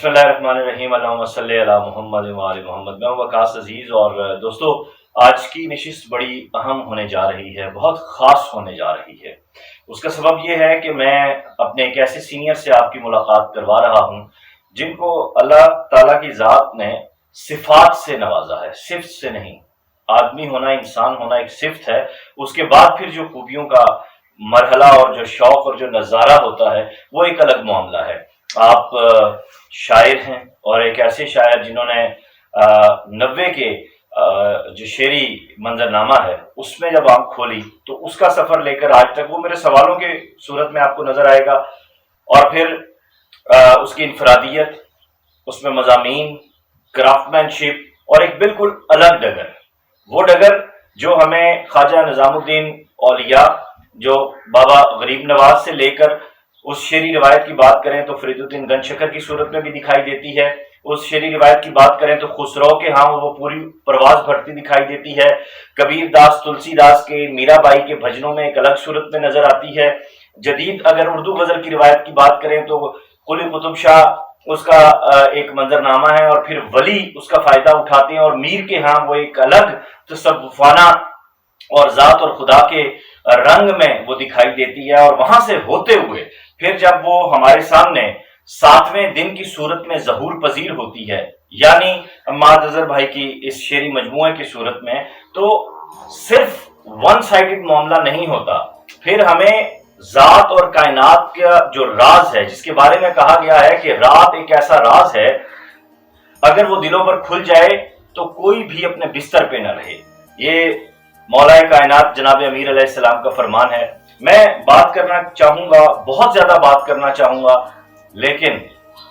बिस्मिल्लाह रहमान रहीम अल्लाहुम्मा सल्ली अला मोहम्मद व आले मोहम्मद। मैं हूं वकास अजीज और दोस्तों, आज की नशिस्त बड़ी अहम होने जा रही है, बहुत ख़ास होने जा रही है। उसका सबब यह है कि मैं अपने एक ऐसे सीनियर से आपकी मुलाकात करवा रहा हूं जिनको अल्लाह ताला की ज़ात ने सिफ़ात से नवाजा है, सिफ्त से नहीं। आदमी होना, इंसान होना एक सिफ्त है, उसके बाद फिर जो खूबियों का मरहला और जो शौक और जो नज़ारा होता है वो एक अलग मामला है। आप शायर हैं और एक ऐसे शायर जिन्होंने 90 के जो शेरी मंजरनामा है उसमें जब आंख खोली तो उसका सफ़र लेकर आज तक वो मेरे सवालों के सूरत में आपको नज़र आएगा। और फिर उसकी इनफरादियत, उसमें मज़ामीन, क्राफ्टमैनशिप और एक बिल्कुल अलग डगर, वो डगर जो हमें ख्वाजा निज़ामुद्दीन औलिया, जो बाबा गरीब नवाज से लेकर उस शेरी रिवायत की बात करें तो फरीदुद्दीन गंजशकर की सूरत में भी दिखाई देती है। उस शेरी रिवायत की बात करें तो खुसरो के यहाँ वो पूरी परवाज भरती दिखाई देती है। कबीर दास, तुलसीदास के, मीराबाई के भजनों में एक अलग सूरत में नजर आती है। जदीद अगर उर्दू गजल की रिवायत की बात करें तो कुली कुतुब शाह उसका एक मंजरनामा है और फिर वली उसका फायदा उठाते हैं और मीर के यहाँ वो एक अलग तसव्वुफाना और जात और खुदा के रंग में वो दिखाई देती है। और वहां से होते हुए फिर जब वो हमारे सामने 7वें दिन की सूरत में ज़हूर पजीर होती है, यानी अम्माद अजहर भाई की इस शेरी मजमूए की सूरत में, तो सिर्फ वन साइडेड मामला नहीं होता। फिर हमें जात और कायनात का जो राज है, जिसके बारे में कहा गया है कि रात एक ऐसा राज है, अगर वो दिलों पर खुल जाए तो कोई भी अपने बिस्तर पे न रहे। ये मौलाए कायनात जनाब अमीर अलैहिस्सलाम का फरमान है। मैं बात करना चाहूंगा, बहुत ज्यादा बात करना चाहूंगा, लेकिन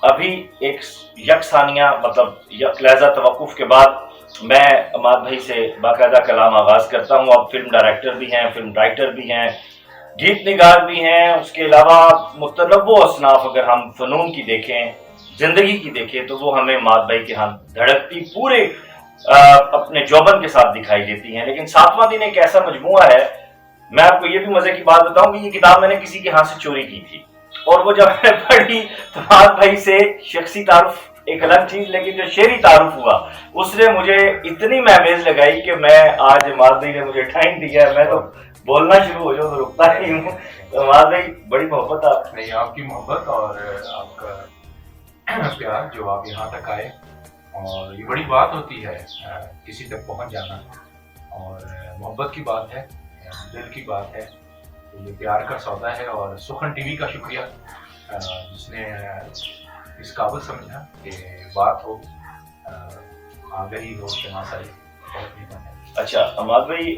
अभी एक यकसानिया मतलब एक लहजा तवक्कुफ के बाद मैं अमाद भाई से बाकायदा कलाम आगाज करता हूँ। अब फिल्म डायरेक्टर भी हैं, फिल्म राइटर भी हैं, गीत निगार भी हैं, उसके अलावा मुतनव्वो असनाफ अगर हम फनून की देखें, जिंदगी की देखें, तो वो हमें माद भाई के हाथ धड़कती पूरे अपने जौबन के साथ दिखाई देती हैं। लेकिन 7वां दिन एक ऐसा मजमुआ है, मैं आपको ये भी मजे की बात बताऊं कि ये किताब मैंने किसी के हाथ से चोरी की थी और वो जब मैंने पढ़ी तो माद भाई से शख्सी तारुफ एक अलग चीज, लेकिन जो शेरी तारुफ हुआ उसने मुझे इतनी महमेज लगाई कि मैं आज माद भाई ने मुझे टाइम दिया, मैं तो बोलना शुरू हो जाऊँ तो रुकता नहीं हूँ। तो माद भाई बड़ी मोहब्बत आप नहीं, आपकी मोहब्बत और आपका प्यार जो आप यहाँ तक आए, और ये बड़ी बात होती है किसी तक पहुँच जाना, और मोहब्बत की बात है, दिल की बात है, तो ये प्यार का सौदा है। और सुखन टीवी का शुक्रिया जिसने इस काबिल समझा कि बात हो, आगही हो, तमाशाई, बहुत नीमत है। अच्छा अमाद भाई,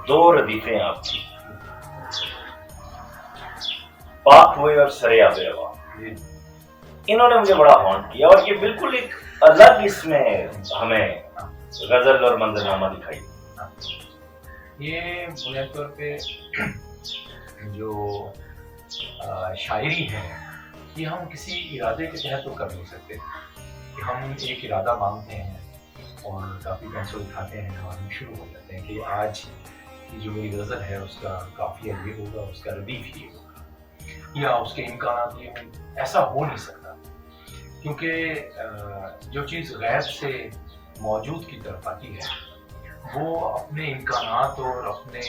2 रदीफे आपकी, पाक हुए और सरे आबे रवा, इन्होंने मुझे बड़ा हॉन्ट किया और ये बिल्कुल एक अलग इसमें हमें गजल और मंजरनामा दिखाई। ये बुनियादी तौर पे जो शायरी है, ये हम किसी इरादे के तहत तो कर नहीं सकते कि हम एक इरादा मांगते हैं और काफ़ी पैसे उठाते हैं और हम शुरू हो जाते हैं कि आज की जो मेरी गज़ल है उसका काफ़िया ये होगा, उसका रदीफ ये होगा या उसके इम्कानात ये होंगे। ऐसा हो नहीं सकता, क्योंकि जो चीज़ गैब से मौजूद की तरफ आती है वो अपने इम्कानात और अपने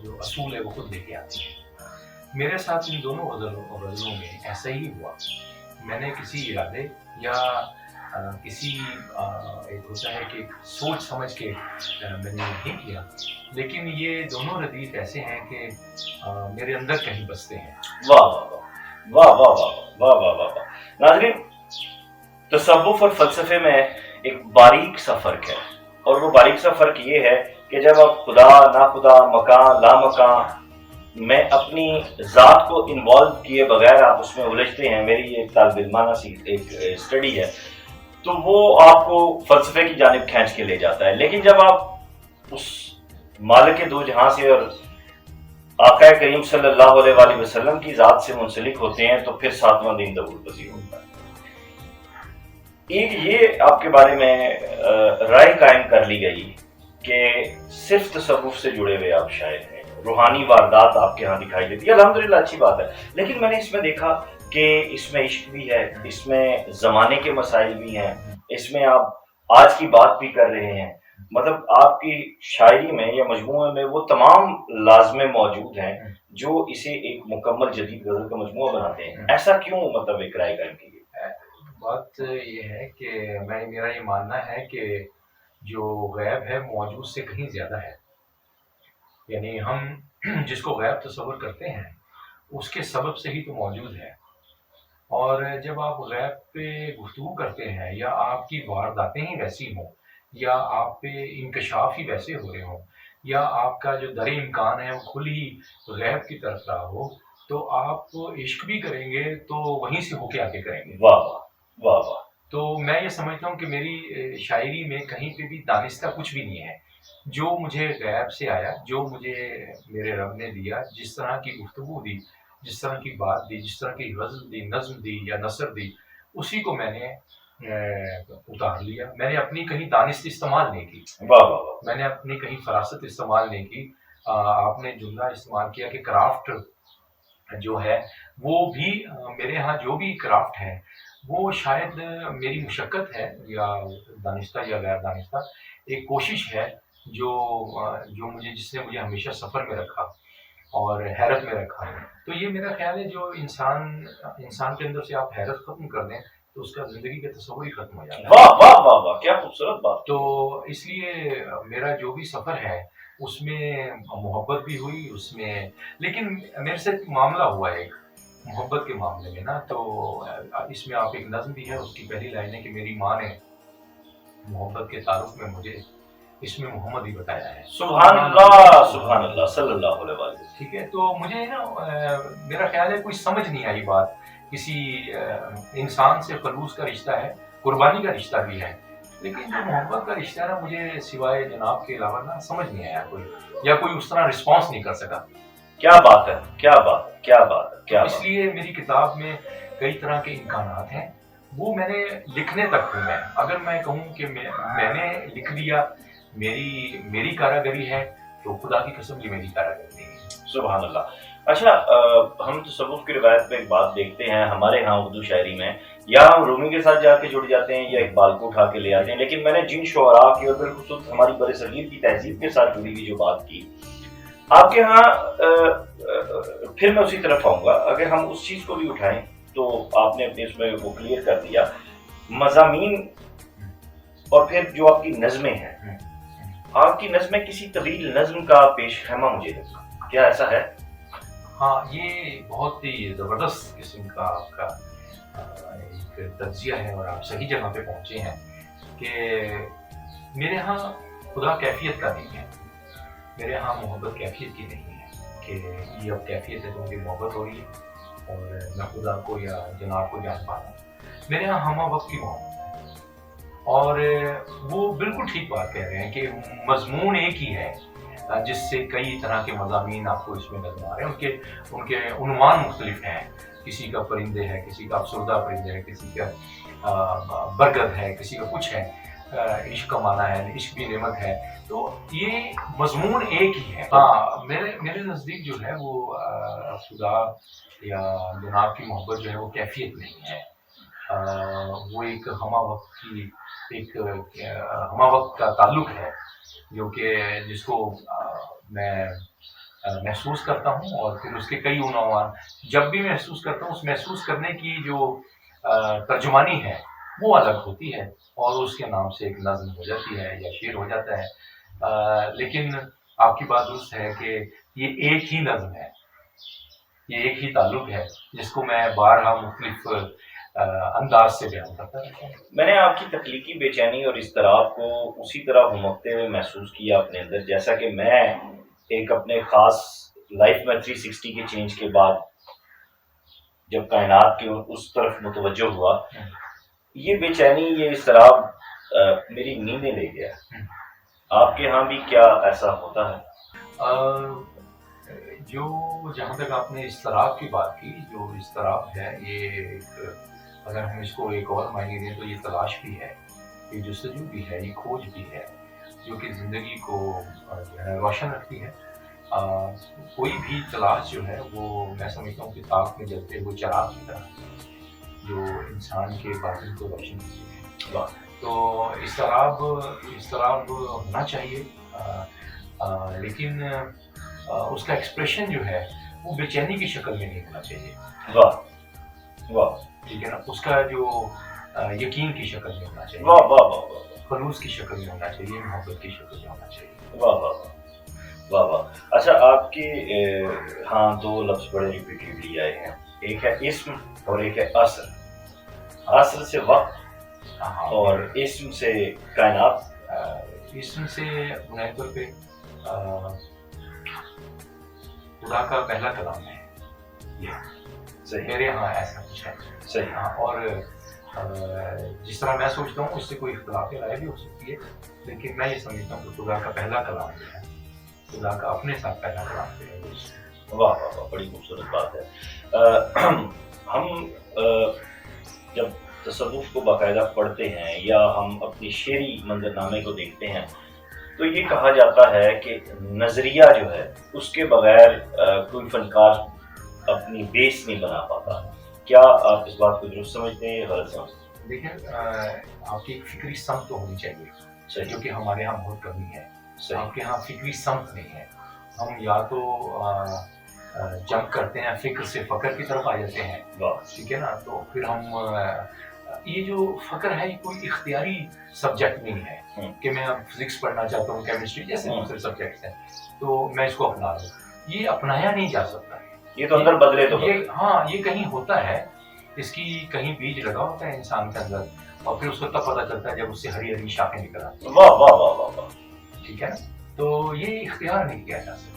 जो असूल है वो खुद लेके आती है। मेरे साथ इन दोनों गज़लों में ऐसा ही हुआ। मैंने किसी इरादे या किसी एक होता है कि सोच समझ के मैंने नहीं किया, लेकिन ये दोनों रदीफ ऐसे हैं कि मेरे अंदर कहीं बसते हैं। वाह वाह वाह वाह वाह वाह वाह वाह वाह। नाज़रीन, तसव्वुफ और फलसफे में एक बारीक सा फर्क है, और वो बारीक सा फर्क ये है कि जब आप खुदा, ना खुदा, मकान, लामकान में अपनी ज़ात को इन्वॉल्व किए बगैर आप उसमें उलझते हैं, मेरी ये तालिबाना सी एक स्टडी है, तो वो आपको फलसफे की जानिब खींच के ले जाता है। लेकिन जब आप उस मालिक के दो जहां से और आका करीम सल्लल्लाहु अलैहि वसल्लम की ज़ात से मुंसलिक होते हैं तो फिर 7वां दिन ज़हूर पजीर होता है। एक ये आपके बारे में राय कायम कर ली गई कि सिर्फ तसव्वुफ से जुड़े हुए आप शायर हैं, रूहानी वारदात आपके यहाँ दिखाई देती है। अल्हम्दुलिल्लाह, अच्छी बात है, लेकिन मैंने इसमें देखा کہ اس میں عشق بھی ہے، اس میں زمانے کے مسائل بھی ہیں، اس میں آپ آج کی بات بھی کر رہے ہیں، مطلب آپ کی شاعری میں یا مجموعے میں وہ تمام لازمے موجود ہیں جو اسے ایک مکمل جدید غزل کا مجموعہ بناتے ہیں. ایسا کیوں مطلب ایک رائے قائم کی گئی؟ بات یہ ہے کہ میرا یہ ماننا ہے کہ جو غیب ہے موجود سے کہیں زیادہ ہے. یعنی ہم جس کو غیب تصور کرتے ہیں اس کے سبب سے ہی تو موجود ہے. اور جب آپ غیب پہ گفتگو کرتے ہیں یا آپ کی وارداتیں ہی ویسی ہوں یا آپ پہ انکشاف ہی ویسے ہو رہے ہوں یا آپ کا جو در امکان ہے وہ کھلی غیب کی طرف رہا ہو تو آپ عشق بھی کریں گے تو وہیں سے ہو کے آگے کریں گے. واہ واہ واہ واہ. تو میں یہ سمجھتا ہوں کہ میری شاعری میں کہیں پہ بھی دانستہ کچھ بھی نہیں ہے. جو مجھے غیب سے آیا، جو مجھے میرے رب نے دیا، جس طرح کی گفتگو دی، جس طرح کی بات دی، جس طرح کی غزل دی، نظم دی یا نثر دی، اسی کو میں نے اتار لیا. میں نے اپنی کہیں دانست استعمال نہیں کی. واہ واہ واہ. میں نے اپنی کہیں فراست استعمال نہیں کی. آپ نے جملہ استعمال کیا کہ کرافٹ جو ہے وہ بھی میرے ہاں جو بھی کرافٹ ہے وہ شاید میری مشقت ہے یا دانستہ یا غیر دانستہ ایک کوشش ہے جو مجھے جس نے مجھے ہمیشہ سفر میں رکھا اور حیرت میں رکھا. تو یہ میرا خیال ہے جو انسان کے اندر سے آپ حیرت ختم کر دیں تو اس کا زندگی کا تصور ہی ختم ہو جاتا ہے. واہ واہ واہ واہ، کیا خوبصورت بات. تو اس لیے میرا جو بھی سفر ہے اس میں محبت بھی ہوئی اس میں، لیکن میرے سے معاملہ ہوا ہے ایک محبت کے معاملے میں نا. تو اس میں آپ ایک نظم بھی ہے، اس کی پہلی لائن ہے کہ میری ماں نے محبت کے تعارف میں مجھے اس میں محمد ہی بتایا ہے. سبحان اللہ سبحان اللہ صلی اللہ علیہ وسلم. ٹھیک ہے. تو مجھے نا میرا خیال ہے کوئی سمجھ نہیں آئی بات. کسی انسان سے خلوص کا رشتہ ہے، قربانی کا رشتہ بھی ہے، لیکن جو محبت کا رشتہ ہے نا مجھے سوائے جناب کے علاوہ نا سمجھ نہیں آیا کوئی، یا کوئی اس طرح رسپانس نہیں کر سکا. کیا بات ہے، کیا بات ہے، کیا بات ہے، کیا. اس لیے میری کتاب میں کئی طرح کے امکانات ہیں، وہ میں نے لکھنے تک ہوں. میں اگر میں کہوں کہ میں نے لکھ دیا، میری کاراگری ہے تو خدا کی قسم یہ میری کاراگری نہیں ہے. سبحان اللہ. اچھا، ہم تصوف کی روایت میں ایک بات دیکھتے ہیں ہمارے ہاں اردو شاعری میں، یا ہم رومی کے ساتھ جا کے جڑ جاتے ہیں یا اقبال کو اٹھا کے لے آتے ہیں، لیکن میں نے جن شعراء کی اور بالخصوص ہماری برصغیر کی تہذیب کے ساتھ جڑی ہوئی جو بات کی آپ کے ہاں، پھر میں اسی طرف آؤں گا. اگر ہم اس چیز کو بھی اٹھائیں تو آپ نے اپنے اس میں وہ کلیئر کر دیا مضامین، اور پھر جو آپ کی نظمیں ہیں، آپ کی نظمیں کسی طویل نظم کا پیش خیمہ مجھے لگا، کیا ایسا ہے؟ ہاں، یہ بہت ہی زبردست قسم کا آپ کا ایک تجزیہ ہے اور آپ صحیح جگہ پہ پہنچے ہیں کہ میرے ہاں خدا کیفیت کا نہیں ہے، میرے ہاں محبت کیفیت کی نہیں ہے کہ یہ اب کیفیت ہے تو مجھے محبت ہو رہی ہے اور میں خدا کو یا جناب کو جان پا رہا ہوں. میرے ہاں ہمہ وقت کی محبت ہے، اور وہ بالکل ٹھیک بات کہہ رہے ہیں کہ مضمون ایک ہی ہے جس سے کئی طرح کے مضامین آپ کو اس میں نظر آ رہے ہیں. ان کے عنوان مختلف ہیں، کسی کا پرندے ہے، کسی کا افسردہ پرندے ہے، کسی کا برگد ہے، کسی کا کچھ ہے، عشق کا معنی ہے، عشق بھی نعمت ہے. تو یہ مضمون ایک ہی ہے. ہاں، میرے نزدیک جو ہے وہ خدا یا جناب کی محبت جو ہے وہ کیفیت نہیں ہے، وہ ایک ہمہ وقت کا تعلق ہے جو کہ جس کو میں محسوس کرتا ہوں، اور پھر اس کے کئی عنوان جب بھی محسوس کرتا ہوں اس محسوس کرنے کی جو ترجمانی ہے وہ الگ ہوتی ہے اور اس کے نام سے ایک نظم ہو جاتی ہے یا شعر ہو جاتا ہے. لیکن آپ کی بات درست ہے کہ یہ ایک ہی نظم ہے، یہ ایک ہی تعلق ہے جس کو میں بارہا مختلف انداز سے بیان کرتا رہتا ہوں. میں نے آپ کی تخلیقی بے چینی اور اضطراب کو اسی طرح گھمکتے ہوئے محسوس کیا اپنے اندر، جیسا کہ میں ایک اپنے خاص لائف میں 360 کے چینج کے بعد جب کائنات کی اس طرف متوجہ ہوا، یہ بے چینی، یہ اضطراب میری نیندیں لے گیا. آپ کے ہاں بھی کیا ایسا ہوتا ہے؟ جو جہاں تک آپ نے اضطراب کی بات کی، جو اضطراب ہے یہ ایک، اگر ہم اس کو ایک اور معنی دیں تو یہ تلاش بھی ہے، یہ جستجو بھی ہے، یہ کھوج بھی ہے جو کہ زندگی کو روشن رکھتی ہے. कोई भी तलाश जो है वो मैं समझता हूँ कि ताक में जलते हुए चिराग की तरह है, जो इंसान के बातिन को रोशन करती है। तो इस्तराब होना चाहिए, लेकिन उसका एक्सप्रेशन जो है वो बेचैनी की शक्ल में नहीं होना चाहिए। वाह वाह, ठीक है ना, उसका जो यकीन की शक्ल में होना चाहिए, वाह वाह वाह वाह, खलूस की शक्ल में होना चाहिए, मोहब्बत की शक्ल में होना चाहिए। वाह वाह वाह वाह। अच्छा, आपके हाँ, दो लफ्ज बड़े रिपीटेडली आए हैं, एक है इस्म और एक है असर। असर से वक्त हाँ, और इस्म से कायनात। इस्म से बुनियादी तौर पे खुदा का पहला कलाम है ये, सही मेरे यहाँ ऐसा कुछ है। सही। हाँ, और जिस तरह मैं सोचता हूँ उससे कोई इख्तिलाफ राय भी हो सकती है, लेकिन मैं ये समझता हूँ कि खुदा का पहला कलाम जो है, खुदा का अपने साथ पहला कलाम जो है वो। वाह वाह वाह, बड़ी खूबसूरत बात है। हम जब तसव्वुफ को बाकायदा पढ़ते हैं या हम अपनी शेरी मंजरनामे को देखते हैं तो ये कहा जाता है कि नज़रिया जो है उसके बगैर कोई फनकार अपनी बेस नहीं बना पाता। क्या आप इस बात को दुरुस्त समझते हैं या गलत समझते हैं? देखिए, आपकी एक फिक्री समत तो होनी चाहिए, सही क्योंकि हमारे यहाँ बहुत कमी है। सही। आपके यहाँ फिक्री समत नहीं है। हम या तो जंप करते हैं, फिक्र से फकर की तरफ आ जाते हैं, वाह, ठीक है ना, तो फिर हम ये जो फकर है ये कोई इख्तियारी सब्जेक्ट नहीं है कि मैं अब फिजिक्स पढ़ना चाहता हूँ, केमिस्ट्री जैसे दूसरे सब्जेक्ट्स हैं तो मैं इसको अपना लूँ, ये अपनाया नहीं जा सकता। ये तो अंदर बदले तो ये हाँ, ये कहीं होता है, इसकी कहीं बीज लगा होता है इंसान के अंदर, और फिर उसको तब पता चलता है जब उससे हरी हरी शाखें निकल आती हैं। वाह वाह वाह वाह वाह, ठीक है ना, तो ये इख्तियार नहीं किया जा सकता।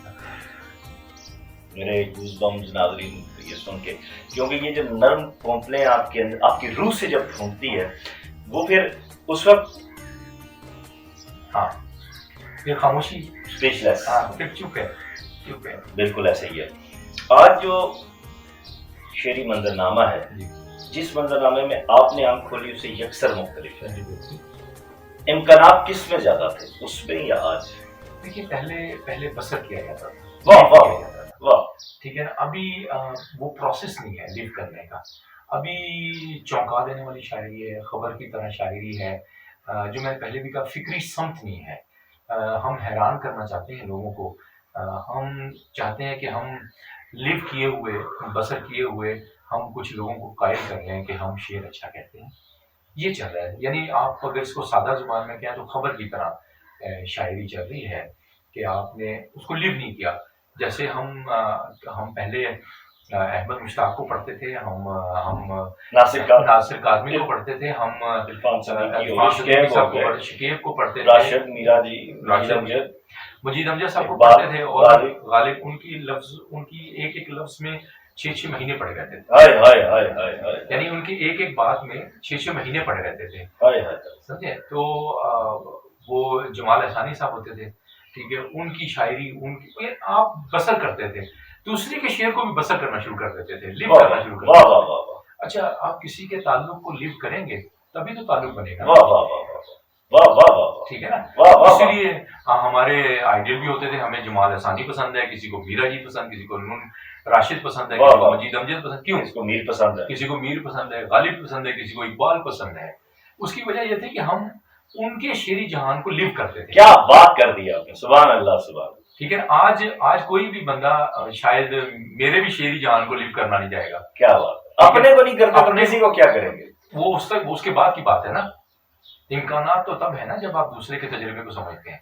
मेरे गूज़बम्स नाज़रीन ये सुन के, क्योंकि ये जो नर्म कॉम्प्लें आपके अंदर आपकी रूह से जब फूंकती है वो फिर उस वक्त हाँ, फिर खामोशी, स्पीचलेस। हाँ, फिर चुप है। बिल्कुल ऐसे ही है। आज जो शेरी मंजरनामा है, जिस मंजरनामे में आपने आंख खोली उसे यकसर मुख्तलिफ है, इम्कानात किस में ज्यादा थे, उसमें या आज? देखिए, पहले बसर किया जाता था, वाह वाह वाह, ठीक है ना। अभी वो प्रोसेस नहीं है लिव करने का। अभी चौंका देने वाली शायरी है, खबर की तरह शायरी है, जो मैंने पहले भी कहा, फिक्री समत नहीं है। हम हैरान करना चाहते हैं लोगों को, हम चाहते हैं कि हम लिव किए हुए, बसर किए हुए हम कुछ लोगों को कायल कर लें कि हम शेर अच्छा कहते हैं। ये चल रहा है, यानी आप अगर इसको सादा जुबान में कहें तो खबर की तरह शायरी चल रही है कि आपने उसको लिव नहीं किया। जैसे हम पहले अहमद मुश्ताक को पढ़ते थे, हम नासिर काज़मी को पढ़ते थे, हम इरफान शकीब को पढ़ते थे, राशिद मीरा जी, मजीद अमजद साहब को पढ़ते थे, और गालिब उनकी एक एक लफ्ज में 6-6 महीने पढ़े रहते थे। हाय हाय हाय हाय हाय, यानी उनकी एक एक बात में 6-6 महीने पढ़े रहते थे। हाय हाय, समझे? तो वो जमाल अहसानी साहब होते थे, ठीक है, उनकी शायरी, उनकी आप बसर करते थे, दूसरे के शेर को भी बसर करना शुरू कर देते थे, लिव करना शुरू कर देते थे। अच्छा, आप किसी के ताल्लुक को लिव करेंगे तभी तो ताल्लुक बनेगा। वाह वाह वाह वाह वाह, ठीक है ना। इसलिए हमारे आइडियल भी होते थे, हमें जमाल अहसानी पसंद है, किसी को मीरा जी पसंद, किसी को राशिद पसंद है, किसी को मजीद अमजद पसंद, क्यों? किसी को मीर पसंद है, किसी को मीर पसंद है, गालिब पसंद है, किसी को इकबाल पसंद है। उसकी वजह यह थी कि हम उनके शेरी जहान को लिव करते थे। क्या बात कर दी आपने, सुभान अल्लाह सुभान। ठीक है, आज कोई भी बंदा शायद मेरे भी शेरी जहान को लिव करना नहीं जाएगा। क्या बात है, अपने को नहीं करते तो किसी को क्या करेंगे? वो उसके बाद की बात है ना। इम्कानात तो तब है ना जब आप दूसरे के तजुर्बे को समझते हैं।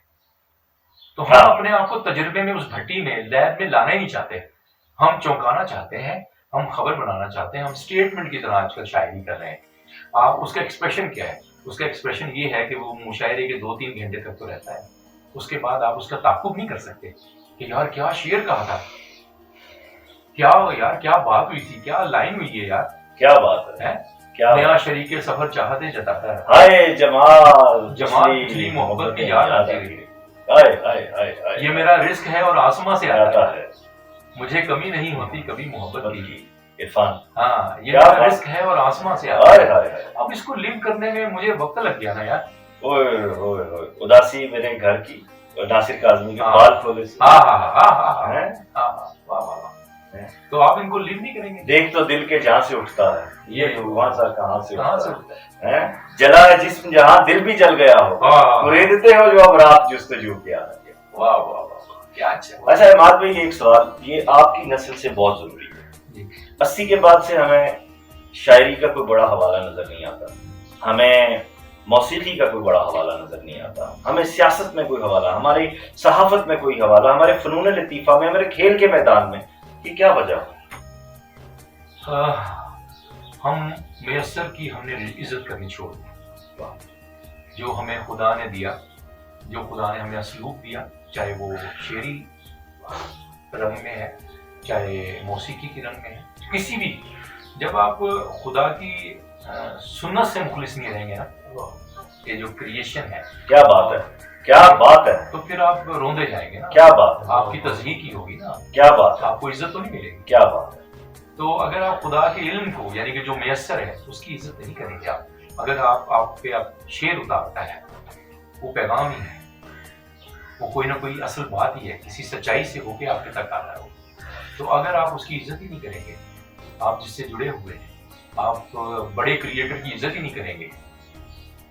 तो हम अपने आप को तजुर्बे में, उस भट्टी में, लैब में लाना ही नहीं चाहते। हम चौंकाना चाहते हैं, हम खबर बनाना चाहते हैं, हम स्टेटमेंट की तरह आजकल शायरी कर रहे हैं। आप उसका एक्सप्रेशन क्या है? उसका एक्सप्रेशन ये है कि वो मुशायरे के 2-3 घंटे तक तो रहता है, उसके बाद आप उसका ताक़ुब नहीं कर सकते कि यार क्या शेर कहा था, क्या बात हुई थी, क्या लाइन हुई है यार, क्या बात है, क्या नया शरीके सफर चाहते जताता है, हाय जमाल पिछली मोहब्बत की याद आती रही, हाय हाय हाय, ये मेरा रिस्क है और आसमां से आता है, मुझे कमी नहीं होती कभी मोहब्बत की। इरफान, हाँ, ये मेरा रिस्क है और आसमां से आता है। अब इसको लिव करने में मुझे वक्त लग गया ना यार। ओए ओए ओए, उदासी मेरे घर की, नासिर काज़मी के हाँ। बाल खोले से। हाँ हाँ हाँ हाँ हाँ हैं? हाँ हाँ, वाह वाह वाह। तो आप इनको लीव नहीं करेंगे? देख तो दिल के जहां से उठता है, ये भगवान सा कहाँ से कहाँ उठता से है? उठता है? हैं? जला है जिस्म जहां दिल भी जल गया हो, हाँ। कुरेदते हो जो अब रात जुस्तजू किया है। वाह वाह वाह, क्या अच्छा। अच्छा इमाद भाई, एक सवाल, ये आपकी नस्ल से बहुत जरूरी है। जी। 80 के बाद से हमें शायरी का कोई बड़ा हवाला नजर नहीं आता, हमें मौसीकी का कोई बड़ा हवाला नजर नहीं आता, हमें सियासत में कोई हवाला, हमारी सहाफत में कोई हवाला, हमारे फनून लतीफ़ा में, हमारे खेल के मैदान में, ये क्या वजह? हम मैसर की हमने इज्जत करनी छोड़ दी। जो हमें खुदा ने दिया, जो खुदा ने हमें असलूब दिया, चाहे वो शेरी रंग में है, चाहे मौसीकी के रंग में है, किसी भी, जब आप खुदा की सुन्नत से मुखलिस नहीं रहेंगे ना, ये जो क्रिएशन है, क्या बात है, क्या बात है, तो फिर आप रोंदे जाएंगे ना। क्या बात है, आपकी तज़हीक ही होगी ना, क्या बात है, आपको इज्जत तो नहीं मिलेगी। क्या बात है। तो अगर आप खुदा के इल्म को, यानी कि जो मैसर है, उसकी इज्जत नहीं करेंगे आप, अगर आप पे आप शेर उतारता है, वो पैगाम ही है, वो कोई ना कोई असल बात ही है, किसी सच्चाई से होके आपके तक आता है वो। तो अगर आप उसकी इज्जत ही नहीं करेंगे, आप जिससे जुड़े हुए हैं, आप बड़े क्रिएटर की इज्जत ही नहीं करेंगे,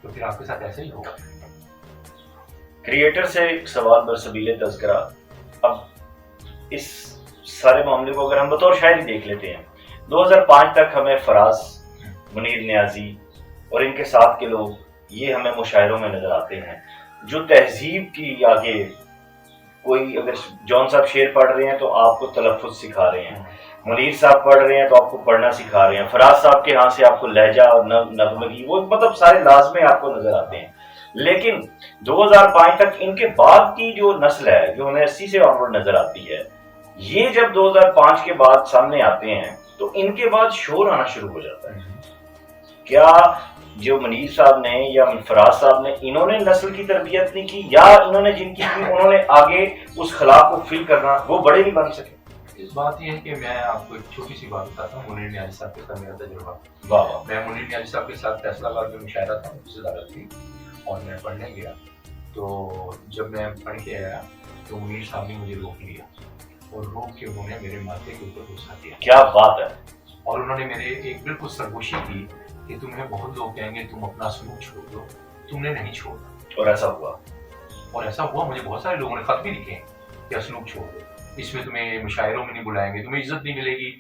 तो फिर आपके साथ ऐसा ही होगा। क्रिएटर से एक सवाल बरसबीले तज़किरा, अब इस सारे मामले को अगर हम बतौर शायरी देख लेते हैं, 2005 तक हमें फराज, मुनीर नियाजी और इनके साथ के लोग, ये हमें मुशायरों में नजर आते हैं, जो तहजीब की आगे, कोई अगर जॉन साहब शेर पढ़ रहे हैं तो आपको तलफ़ुज़ सिखा रहे हैं, मुनीर साहब पढ़ रहे हैं तो आपको पढ़ना सिखा रहे हैं, फराज साहब के यहाँ से आपको लहजा और नगमगी, वो मतलब सारे लाज़मे आपको नजर आते हैं। लेकिन 2005 तक इनके बाद की जो नस्ल है, जो हमें 80 से ऑनवर्ड नजर आती है, ये जब 2005 के बाद सामने आते हैं तो इनके बाद शोर आना शुरू हो जाता है। क्या जो मुनीर साहब ने या फराज साहब ने, इन्होंने नस्ल की तरबियत नहीं की, या इन्होंने जिनकी की उन्होंने आगे उस खला को फिल करना, वो बड़े नहीं बन सके? इस बात ये है कि मैं आपको एक छोटी सी बात बताता हूँ मुनीर नियाज़ी साहब के साथ मेरा तजुर्बा। वाह वाह। मैं मुनीर नियाज़ी साहब के साथ फैसलाबाद में मुशायरा था, मुझसे अदालत थी, और मैं पढ़ने गया। तो जब मैं पढ़ के आया तो मुनीर साहब ने मुझे रोक लिया, और रोक के उन्होंने मेरे माथे के ऊपर गुस्सा दिया। क्या बात है। और उन्होंने मेरे एक बिल्कुल सरगोशी की कि तुम्हें बहुत लोग कहेंगे तुम अपना सलूक छोड़ दो, तुमने नहीं छोड़ा। और ऐसा हुआ, और ऐसा हुआ। मुझे बहुत सारे लोगों ने खत भी लिखे कि असलूक छोड़ दो, इसमें तुम्हें मुशायरों में नहीं बुलाएंगे, तुम्हें इज्जत नहीं मिलेगी,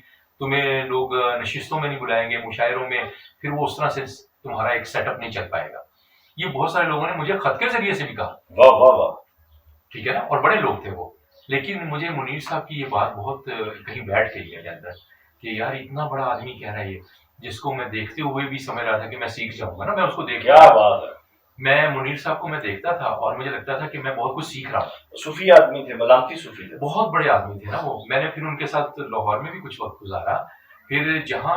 तुम्हें लोग नशिस्तों में नहीं बुलाएंगे, मुशायरों में फिर वो उस तरह से तुम्हारा एक सेटअप नहीं चल पाएगा। ये बहुत सारे लोगों ने मुझे खत के जरिए से भी कहा। वाह वाह वाह। ठीक है ना, और बड़े लोग थे वो। लेकिन मुझे मुनीर साहब की ये बात बहुत कहीं बैठ गई है अंदर कि यार इतना बड़ा आदमी कह रहा है ये, जिसको मैं देखते हुए भी समझ रहा था कि मैं सीख जाऊंगा ना, मैं उसको देख, क्या बात है। मैं मुनीर साहब को मैं देखता था और मुझे लगता था कि मैं बहुत कुछ सीख रहा हूँ। सूफी आदमी थे, मलामती सूफी थे, बहुत बड़े आदमी थे ना वो। मैंने फिर उनके साथ लाहौर में भी कुछ वक्त गुजारा। फिर जहाँ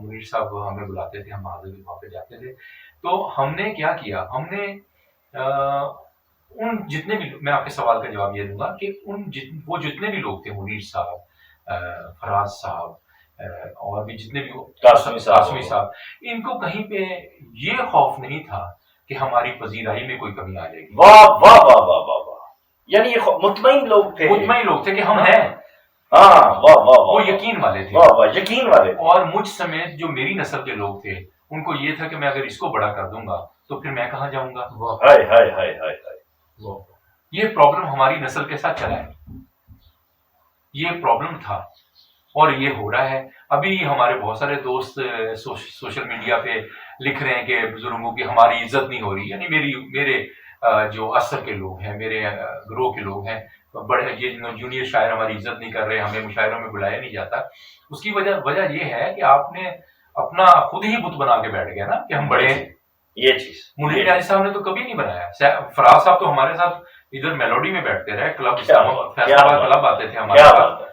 मुनीर साहब हमें बुलाते थे, हम वहाँ पे जाते थे। तो हमने क्या किया, हमने उन जितने भी, मैं आपके सवाल का जवाब ये दूंगा कि वो जितने भी लोग थे, मुनीर साहब, फराज साहब, और भी जितने भी, कासमी साहब, इनको कहीं पे ये खौफ नहीं था कि हमारी पजीराई में कोई कमी आ जाएगी। वाह वाह वाह वाह वाह वाह। यानी ये मुतमईन लोग थे, मुतमईन लोग थे कि हम हैं। हाँ वाह वाह। वो यकीन वाले थे, वाह वाह, यकीन वाले। और मुझ समेत जो मेरी नस्ल के लोग थे, उनको ये था कि मैं अगर इसको बड़ा कर दूंगा तो फिर मैं कहाँ जाऊंगा। हाय हाय हाय हाय हाय। ये प्रॉब्लम हमारी नस्ल के साथ चला है, ये प्रॉब्लम था, और ये हो रहा है। अभी हमारे बहुत सारे दोस्त सोशल मीडिया पे लिख रहे हैं कि बुजुर्गों की हमारी इज्जत नहीं हो रही, यानी मेरे जो असर के लोग हैं, मेरे ग्रोह के लोग हैं, बड़े ये जूनियर शायर हमारी इज्जत नहीं कर रहे, हमें मुशायरों में बुलाया नहीं जाता। उसकी वजह ये है कि आपने अपना खुद ही बुत बना के बैठ गया ना कि हम बड़े हैं। ये चीज मुनीर नियाज़ी साहब ने तो कभी नहीं बनाया। फराज साहब तो हमारे साथ इधर मेलोडी में बैठते रहे, क्लब फैसलाबाद क्लब आते थे हमारे साथ,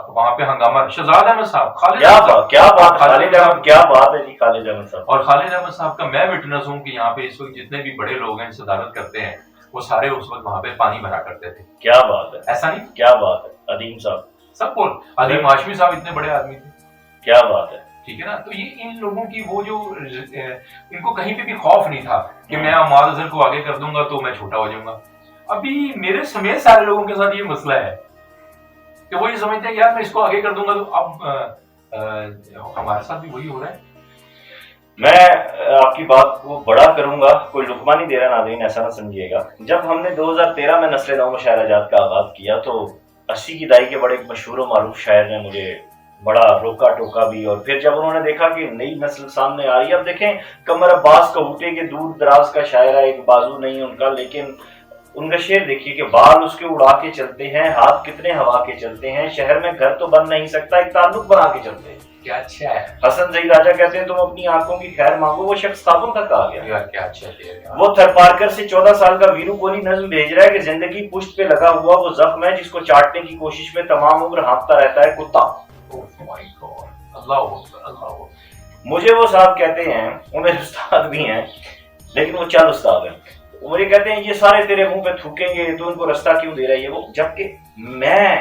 वहाँ पे हंगामा। शहजाद अहमद साहब, खालिद क्या बात है जी, खालिद अहमद साहब। और खालिद अहमद साहब का मैं विटनेस हूँ कि यहाँ पे इस वक्त जितने भी बड़े लोग हैं सदारत करते हैं, वो सारे उस वक्त वहाँ पे पानी भरा करते थे। क्या बात है, ऐसा नहीं, क्या बात है। अदीम साहब, सब बोल, अदीम हाशमी साहब इतने बड़े आदमी थे। क्या बात है। ठीक है ना, तो ये इन लोगों की वो जो, इनको कहीं पे भी खौफ नहीं था कि मैं अमाद अजहर को आगे कर दूंगा तो मैं छोटा हो जाऊंगा। ابھی میرے سمیت سارے لوگوں کے ساتھ یہ مسئلہ ہے کہ وہ یہ سمجھتے ہیں کہ یار میں اس کو آگے کر دوں گا، تو اب ہمارے ساتھ بھی وہی ہو رہا ہے. میں آپ کی بات کو بڑا کروں گا، کوئی لقمہ نہیں دے رہا ناظرین، ایسا نہ سمجھیے گا. جب ہم نے 2013 میں نسل نو مشاعرہ جات کا آغاز کیا تو 80 کی دہائی کے بڑے ایک مشہور و معروف شاعر نے مجھے بڑا روکا ٹوکا بھی، اور پھر جب انہوں نے دیکھا کہ نئی نسل سامنے آ رہی ہے، اب دیکھیں قمر عباس کہوٹے کے دور دراز کا شاعر ہے، ایک بازو نہیں ان کا، لیکن ان کا شعر دیکھیے کہ بال اس کے اڑا کے چلتے ہیں، ہاتھ کتنے ہوا کے چلتے ہیں، شہر میں گھر تو بن نہیں سکتا ایک تعلق بنا کے چلتے ہیں. کیا اچھا ہے. حسن زئی راجہ کہتے ہیں تم اپنی آنکھوں کی خیر مانگو، وہ شخص خوابوں تک آ گیا. یار کیا اچھا ہے. وہ تھرپارکر سے 14 سال کا ویرو کوہلی نظم بھیج رہا ہے کہ زندگی پشت پہ لگا ہوا وہ زخم ہے جس کو چاٹنے کی کوشش میں تمام عمر ہانپتا رہتا ہے کتا. اللہ اکبر اللہ اکبر. مجھے وہ صاحب کہتے ہیں، وہ میرے استاد بھی ہیں لیکن وہ چل استاد ہیں، مجھے کہتے ہیں یہ سارے تیرے منہ پہ تھوکیں گے تو ان کو رستہ کیوں دے رہا ہے یہ وہ، جبکہ میں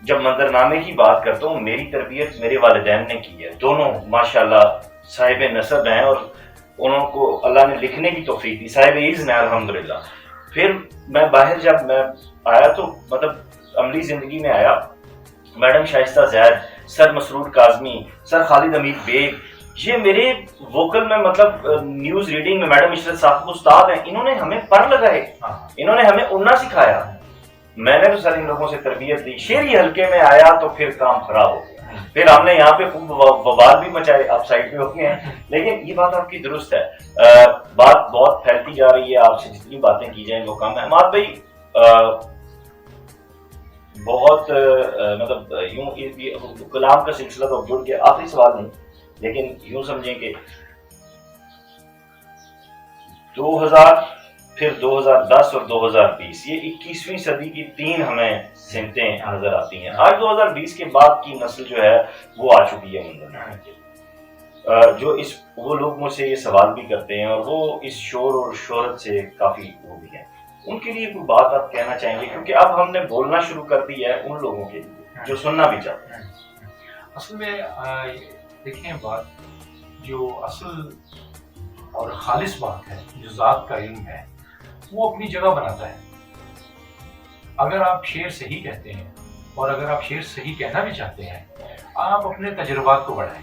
جب منظرنامے کی بات کرتا ہوں میری تربیت میرے والدین نے کی ہے، دونوں ماشاءاللہ صاحب نسب ہیں اور انہوں کو اللہ نے لکھنے کی توفیق دی، صاحب اذن ہے الحمدللہ. پھر میں باہر جب میں آیا تو مطلب عملی زندگی میں آیا، میڈم شائستہ زید، سر مسرور کاظمی، سر خالد امید بیگ، یہ میرے ووکل میں مطلب نیوز ریڈنگ میں میڈم عشرت صاحب استاد ہیں، انہوں نے ہمیں پر لگائے، انہوں نے ہمیں اڑنا سکھایا. میں نے تو سر ان لوگوں سے تربیت لی. شعری حلقے میں آیا تو پھر کام خراب ہو گیا، پھر ہم نے یہاں پہ خوب وبال بھی مچائے، آپ سائڈ پہ ہو گئے ہیں. لیکن یہ بات آپ کی درست ہے، بات بہت پھیلتی جا رہی ہے، آپ سے جتنی باتیں کی جائیں وہ کم ہے. اماد بھائی بہت مطلب یوں کلام کا سلسلہ تو جڑ گیا، آخری سوال نہیں لیکن یوں سمجھیں کہ 2000 پھر 2010 اور 2020 یہ 21ویں صدی کی 3 ہمیں سمتیں نظر آتی ہیں. آج 2020 کے بعد کی نسل جو ہے وہ آ چکی ہے منظر، جو وہ لوگ مجھ سے یہ سوال بھی کرتے ہیں اور وہ اس شور اور شہرت سے کافی وہ بھی ہیں. ان کے لیے کوئی بات آپ کہنا چاہیں گے، کیونکہ اب ہم نے بولنا شروع کر دی ہے ان لوگوں کے لیے جو سننا بھی چاہتے ہیں. اصل میں دیکھیں بات جو اصل اور خالص بات ہے، جو ذات کا علم ہے وہ اپنی جگہ بناتا ہے. اگر آپ شعر صحیح کہتے ہیں اور اگر آپ شعر صحیح کہنا بھی چاہتے ہیں، آپ اپنے تجربات کو بڑھائیں،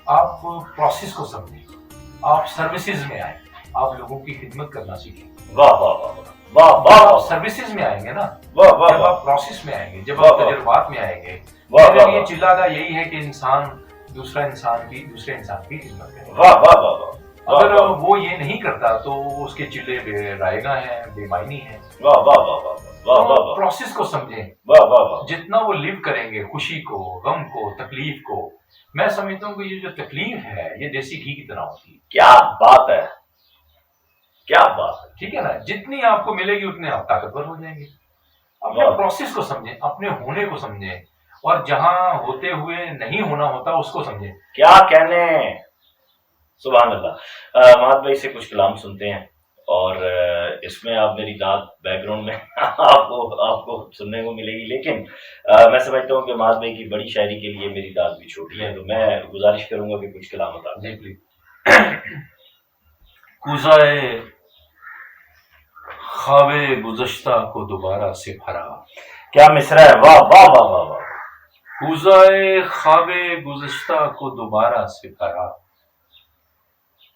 آپ پروسیس کو سمجھیں، آپ سروسز میں آئیں، آپ لوگوں کی خدمت کرنا سیکھیں. واہ واہ واہ واہ واہ آپ واہ سروسز میں آئیں گے نا، واہ واہ جب واہ آپ پروسیس میں آئیں گے، جب واہ آپ واہ تجربات میں آئیں گے. واہ میرے واہ لیے واہ چلانا یہی ہے کہ انسان دوسرے انسان کی خدمت کرے. واہ واہ واہ واہ اگر وہ یہ نہیں کرتا تو اس کے چلے بے رائگاں ہیں، بے معنی ہیں. واہ واہ واہ واہ واہ واہ واہ پروسیس کو سمجھیں، واہ واہ واہ. جتنا وہ لیو کریں گے خوشی کو، غم کو، تکلیف کو. میں سمجھتا ہوں کہ یہ جو تکلیف ہے یہ دیسی گھی کی طرح ہوتی ہے. کیا بات ہے، کیا بات ہے. ٹھیک ہے نا، جتنی آپ کو ملے گی اتنے آپ طاقتور ہو جائیں گے. اپنے پروسیس کو سمجھیں، اپنے ہونے کو سمجھیں، اور جہاں ہوتے ہوئے نہیں ہونا ہوتا اس کو سمجھیں. کیا کہنے، سبحان اللہ. مہات بھائی سے کچھ کلام سنتے ہیں اور اس میں آپ میری داد بیک گراؤنڈ میں آپ کو سننے کو ملے گی، لیکن میں سمجھتا ہوں کہ مہات بھائی کی بڑی شاعری کے لیے میری داد بھی چھوٹی ہے، تو میں گزارش کروں گا کہ کچھ کلام بتا دیں. جی پلیز. کوزائے خواب گزشتہ کو دوبارہ سے بھرا. کیا مصرع ہے، واہ واہ واہ واہ واہ. کوزائے خواب گزشتہ کو دوبارہ سے بھرا،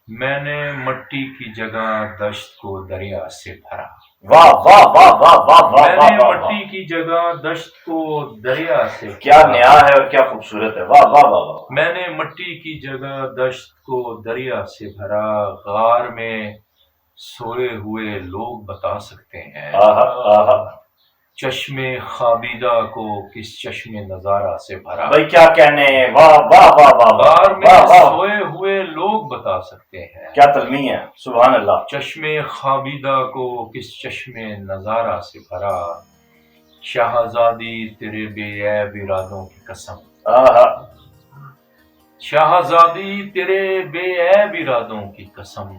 میں نے مٹی کی جگہ دشت کو دریا سے بھرا. واہ واہ واہ واہ واہ واہ میں واہ نے واہ. مٹی کی جگہ دشت کو دریا سے بھرا. کیا نیا ہے اور کیا خوبصورت ہے، واہ واہ واہ واہ. میں نے مٹی کی جگہ دشت کو دریا سے بھرا. غار میں سوئے ہوئے لوگ بتا سکتے ہیں آہا آہا. چشم خوابیدہ کو کس چشم نظارہ سے بھرا. بھائی کیا کہنے، واہ واہ واہ واہ غار میں واہ واہ. سوئے ہوئے لوگ بتا سکتے ہیں کیا تلمی ہے، سبحان اللہ. چشم خوابیدہ کو کس چشم نظارہ سے بھرا. شہزادی تیرے بے عیب ارادوں کی قسم. آہا. شہزادی تیرے بے عیب ارادوں کی قسم،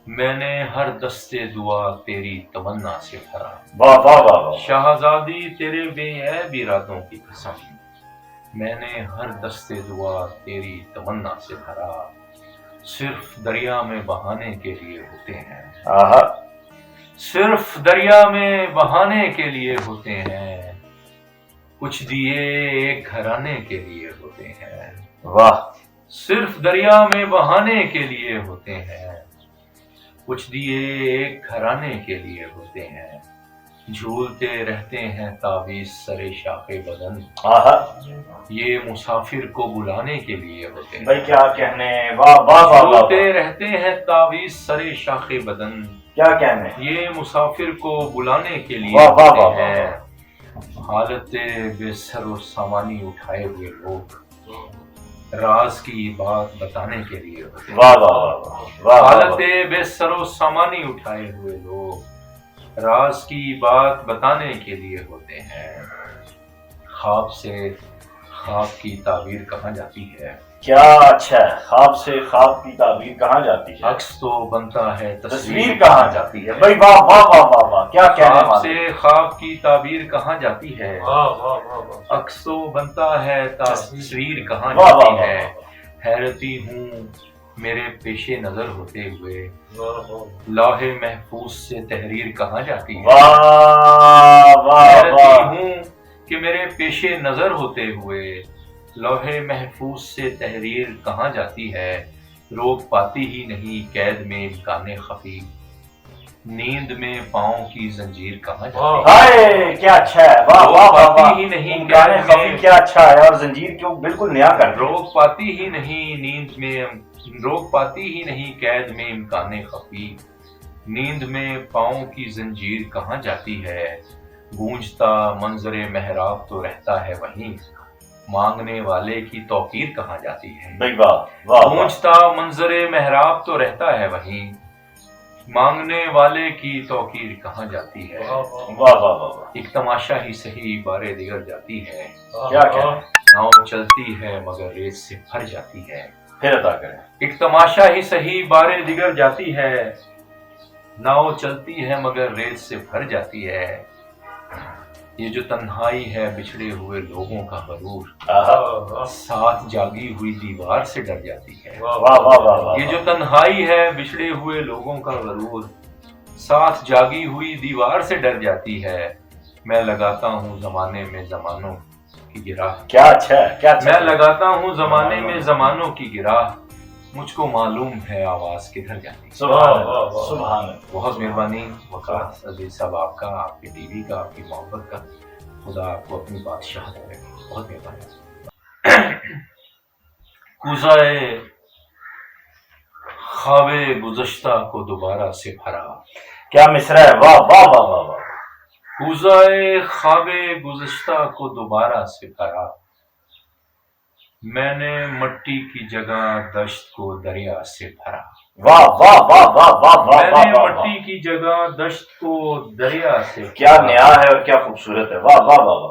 میں نے ہر دستے دعا تیری تمنا سے بھرا. واہ واہ واہ واہ. شہزادی تیرے بے عیب ارادوں کی قسم، میں نے ہر دستے دعا تیری تمنا سے بھرا. صرف دریا میں بہانے کے لیے ہوتے ہیں، آہا. صرف دریا میں بہانے کے لیے ہوتے ہیں، کچھ دیے ایک گھرانے کے لیے ہوتے ہیں۔ واہ، صرف دریا میں بہانے کے لیے ہوتے ہیں، کچھ دیے ایک گھرانے کے لیے ہوتے ہیں، جھولتے رہتے ہیں تعویذ سرے شاخ بدن، آہا، یہ مسافر کو بلانے کے لیے ہوتے ہیں۔ بھائی کیا کہنے، واہ واہ واہ واہ، جھولتے رہتے ہیں تعویذ سرے شاخ بدن، کیا کہنے، یہ مسافر کو بلانے کے لیے واہ واہ ہوتے واہ ہیں۔ واہ، حالت بے سر و سامانی اٹھائے ہوئے لوگ راز کی بات بتانے کے لیے ہوتے ہیں۔ واہ واہ واہ واہ، واہ حالت بے سر و سامانی اٹھائے ہوئے لوگ راز کی بات بتانے کے لیے ہوتے ہیں۔ خواب سے خواب کی تعبیر کہاں جاتی ہے؟ کیا اچھا ہے، خواب سے خواب کی تعبیر کہاں جاتی ہے؟ عکس تو بنتا ہے تصویر کہاں جاتی ہے؟ بھائی واہ واہ واہ واہ واہ، کیا کہنے خواب والے، سے خواب کی تعبیر کہاں جاتی ہے؟ واہ واہ واہ واہ، عکس تو بنتا ہے تصویر کہاں واہ واہ جاتی واہ ہے؟ واہ، حیرتی ہوں میرے پیش نظر ہوتے ہوئے واہ واہ، لوح محفوظ سے تحریر کہاں جاتی ہے؟ واہ واہ حیرتی واہ، ہوں کہ میرے پیش نظر ہوتے ہوئے لوح محفوظ سے تحریر کہاں جاتی ہے؟ روک پاتی ہی نہیں قید میں امکان خفی، نیند میں پاؤں کی زنجیر کہاں جاتی ہے؟ ہائے کیا اچھا ہے، واہ واہ واہ واہ، ہی نہیں امکان خفی کیا اچھا ہے، اور زنجیر کیوں بالکل نیا کر دو، روک پاتی ہی نہیں نیند میں، روک پاتی ہی نہیں قید میں امکان خفی، نیند میں پاؤں کی زنجیر کہاں جاتی ہے؟ گونجتا منظر محراب تو رہتا ہے وہیں، مانگنے والے کی توقیر کہاں جاتی ہے؟ بھائی واہ واہ واہ، گونجتا منظر محراب تو رہتا ہے وہیں، مانگنے والے کی توقیر کہاں جاتی ہے؟ واہ واہ، واہ واہ واہ واہ، ایک تماشا ہی صحیح بارے دیگر جاتی ہے، کیا کہنے، ناؤ چلتی ہے مگر ریت سے بھر جاتی ہے۔ پھر عطا کریں، ایک تماشا ہی صحیح بارے دیگر جاتی ہے، ناؤ چلتی ہے مگر ریت سے بھر جاتی ہے۔ یہ جو تنہائی ہے بچھڑے ہوئے لوگوں کا غرور، آہا، ساتھ جاگی ہوئی دیوار سے ڈر جاتی ہے۔ واہ واہ واہ واہ، یہ جو تنہائی ہے بچھڑے ہوئے لوگوں کا غرور، ساتھ جاگی ہوئی دیوار سے ڈر جاتی ہے۔ میں لگاتا ہوں زمانے میں زمانوں کی گراہ، کیا اچھا ہے، کیا اچھا میں ہے، لگاتا ہوں زمانے میں زمانوں کی گراہ، مجھ کو معلوم ہے آواز کدھر جاتی ہے۔ سبحان اللہ، سبحان اللہ، بہت مہربانی وقاص عزیز صاحب، آپ کا، آپ کی ٹی وی کا، آپ کی محبت کا، خدا آپ کو اپنی بادشاہت کرے، بہت مہربانی۔ کوزائے خواب گزشتہ کو دوبارہ سے بھرا، کیا مصرع ہے، واہ واہ واہ واہ واہ، کوزائے خواب گزشتہ کو دوبارہ سے بھرا، میں نے مٹی کی جگہ دشت کو دریا سے بھرا، واہ واہ واہ واہ واہ واہ میں واہ نے واہ، مٹی کی جگہ دشت کو دریا سے کیا بھرا۔ نیا ہے اور کیا خوبصورت ہے، واہ واہ واہ واہ،